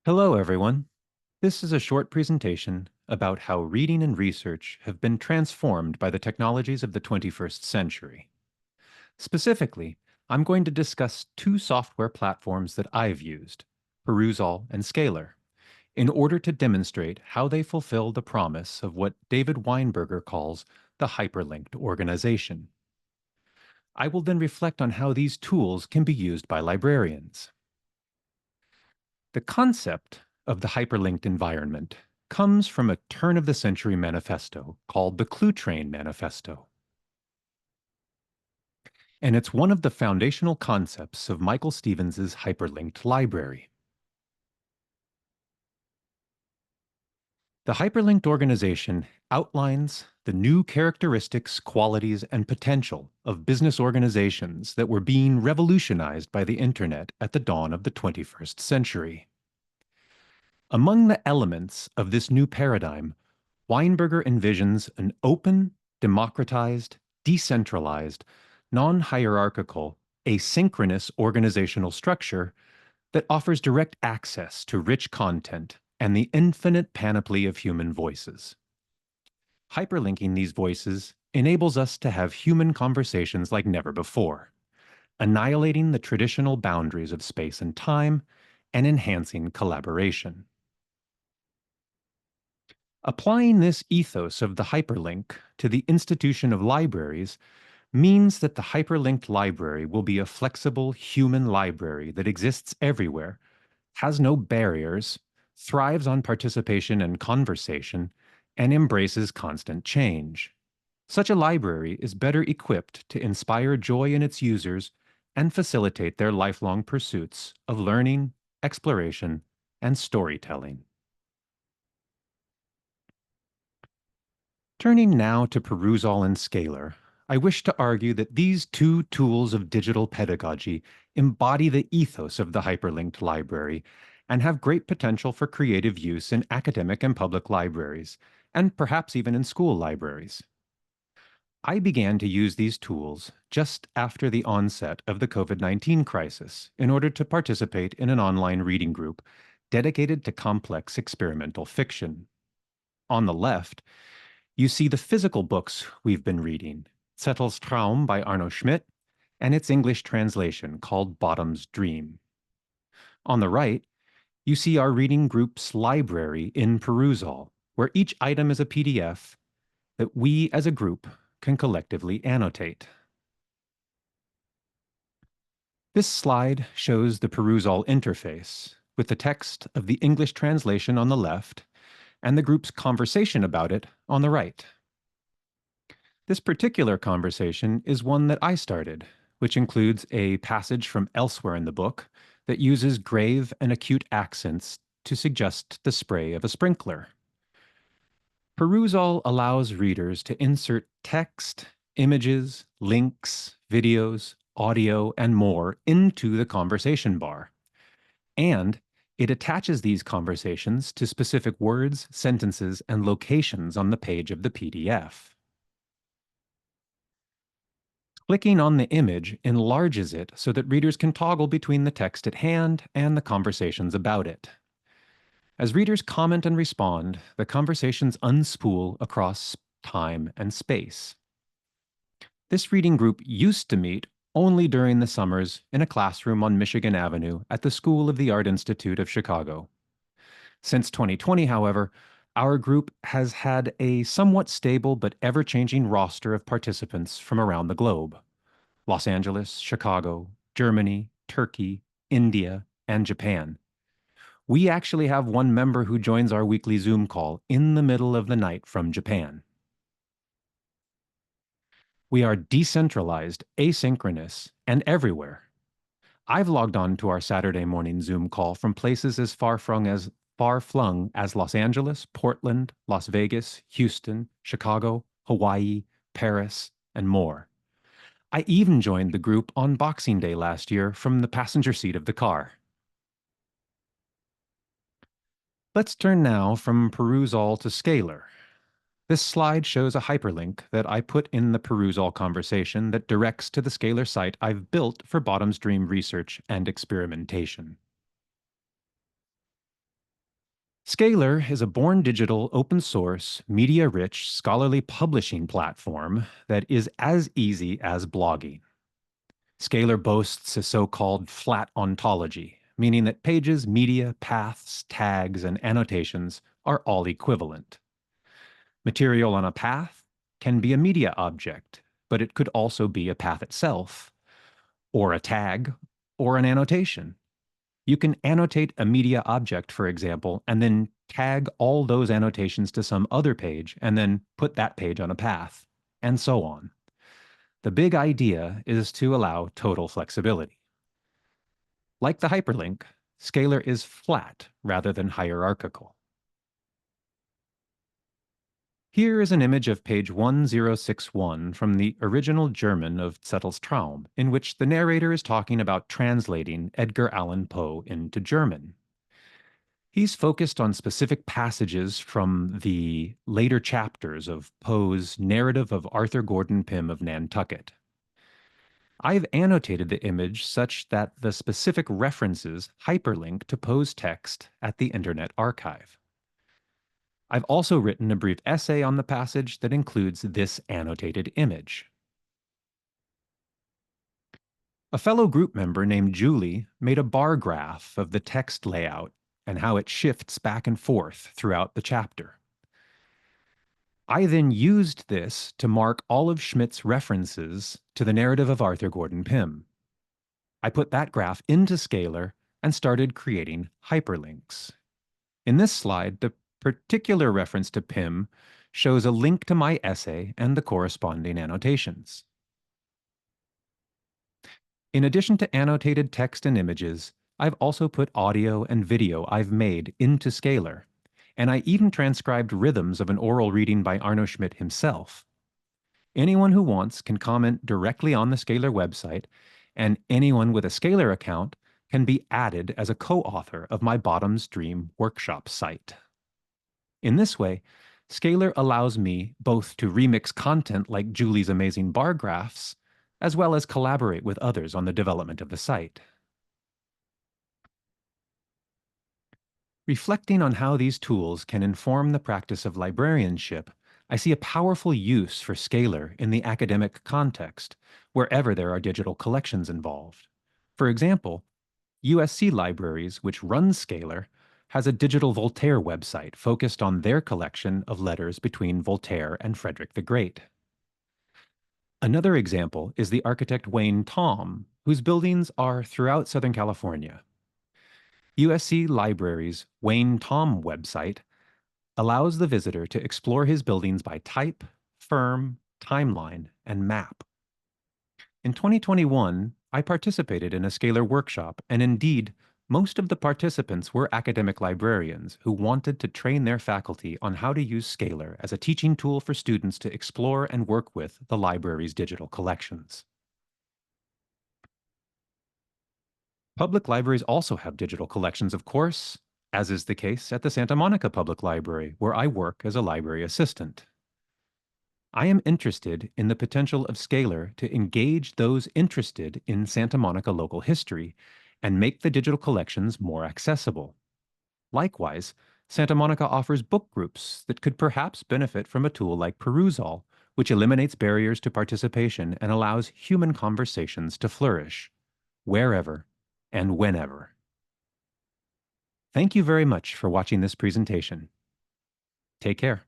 Hello, everyone. This is a short presentation about how reading and research have been transformed by the technologies of the 21st century. Specifically, I'm going to discuss two software platforms that I've used, Perusall and Scalar, in order to demonstrate how they fulfill the promise of what David Weinberger calls the hyperlinked organization. I will then reflect on how these tools can be used by librarians. The concept of the hyperlinked environment comes from a turn-of-the-century manifesto called the Clue Train Manifesto. And it's one of the foundational concepts of Michael Stevens's hyperlinked library. The hyperlinked organization outlines the new characteristics, qualities, and potential of business organizations that were being revolutionized by the internet at the dawn of the 21st century. Among the elements of this new paradigm, Weinberger envisions an open, democratized, decentralized, non-hierarchical, asynchronous organizational structure that offers direct access to rich content and the infinite panoply of human voices. Hyperlinking these voices enables us to have human conversations like never before, annihilating the traditional boundaries of space and time and enhancing collaboration. Applying this ethos of the hyperlink to the institution of libraries means that the hyperlinked library will be a flexible human library that exists everywhere, has no barriers, thrives on participation and conversation, and embraces constant change. Such a library is better equipped to inspire joy in its users and facilitate their lifelong pursuits of learning, exploration, and storytelling. Turning now to Perusall and Scalar, I wish to argue that these two tools of digital pedagogy embody the ethos of the hyperlinked library and have great potential for creative use in academic and public libraries, and perhaps even in school libraries. I began to use these tools just after the onset of the COVID-19 crisis in order to participate in an online reading group dedicated to complex experimental fiction. On the left, you see the physical books we've been reading, Zettel's Traum by Arno Schmidt, and its English translation called Bottom's Dream. On the right, you see our reading group's library in Perusall, where each item is a PDF that we as a group can collectively annotate. This slide shows the Perusall interface, with the text of the English translation on the left and the group's conversation about it on the right. This particular conversation is one that I started, which includes a passage from elsewhere in the book that uses grave and acute accents to suggest the spray of a sprinkler. Perusall allows readers to insert text, images, links, videos, audio, and more into the conversation bar. And it attaches these conversations to specific words, sentences, and locations on the page of the PDF. Clicking on the image enlarges it so that readers can toggle between the text at hand and the conversations about it. As readers comment and respond, the conversations unspool across time and space. This reading group used to meet only during the summers in a classroom on Michigan Avenue at the School of the Art Institute of Chicago. Since 2020, however, our group has had a somewhat stable but ever-changing roster of participants from around the globe: Los Angeles, Chicago, Germany, Turkey, India, and Japan. We actually have one member who joins our weekly Zoom call in the middle of the night from Japan. We are decentralized, asynchronous, and everywhere. I've logged on to our Saturday morning Zoom call from places as far-flung as Los Angeles, Portland, Las Vegas, Houston, Chicago, Hawaii, Paris, and more. I even joined the group on Boxing Day last year from the passenger seat of the car. Let's turn now from Perusall to Scalar. This slide shows a hyperlink that I put in the Perusall conversation that directs to the Scalar site I've built for Bottom's Dream research and experimentation. Scalar is a born digital, open source, media rich, scholarly publishing platform that is as easy as blogging. Scalar boasts a so called flat ontology, meaning that pages, media, paths, tags, and annotations are all equivalent. Material on a path can be a media object, but it could also be a path itself, or a tag, or an annotation. You can annotate a media object, for example, and then tag all those annotations to some other page and then put that page on a path, and so on. The big idea is to allow total flexibility. Like the hyperlink, Scalar is flat rather than hierarchical. Here is an image of page 1061 from the original German of Zettel's Traum, in which the narrator is talking about translating Edgar Allan Poe into German. He's focused on specific passages from the later chapters of Poe's narrative of Arthur Gordon Pym of Nantucket. I've annotated the image such that the specific references hyperlink to Poe's text at the Internet Archive. I've also written a brief essay on the passage that includes this annotated image. A fellow group member named Julie made a bar graph of the text layout and how it shifts back and forth throughout the chapter. I then used this to mark all of Schmidt's references to the narrative of Arthur Gordon Pym. I put that graph into Scalar and started creating hyperlinks. In this slide, the particular reference to Pym shows a link to my essay and the corresponding annotations. In addition to annotated text and images, I've also put audio and video I've made into Scalar, and I even transcribed rhythms of an oral reading by Arno Schmidt himself. Anyone who wants can comment directly on the Scalar website, and anyone with a Scalar account can be added as a co-author of my Bottom Stream workshop site. In this way, Scalar allows me both to remix content like Julie's amazing bar graphs, as well as collaborate with others on the development of the site. Reflecting on how these tools can inform the practice of librarianship, I see a powerful use for Scalar in the academic context, wherever there are digital collections involved. For example, USC Libraries, which runs Scalar, has a digital Voltaire website focused on their collection of letters between Voltaire and Frederick the Great. Another example is the architect Wayne Thom, whose buildings are throughout Southern California. USC Libraries' Wayne Thom website allows the visitor to explore his buildings by type, firm, timeline, and map. In 2021, I participated in a Scalar workshop, and indeed, most of the participants were academic librarians who wanted to train their faculty on how to use Scalar as a teaching tool for students to explore and work with the library's digital collections. Public libraries also have digital collections, of course, as is the case at the Santa Monica Public Library, where I work as a library assistant. I am interested in the potential of Scalar to engage those interested in Santa Monica local history and make the digital collections more accessible. Likewise, Santa Monica offers book groups that could perhaps benefit from a tool like Perusall, which eliminates barriers to participation and allows human conversations to flourish, wherever and whenever. Thank you very much for watching this presentation. Take care.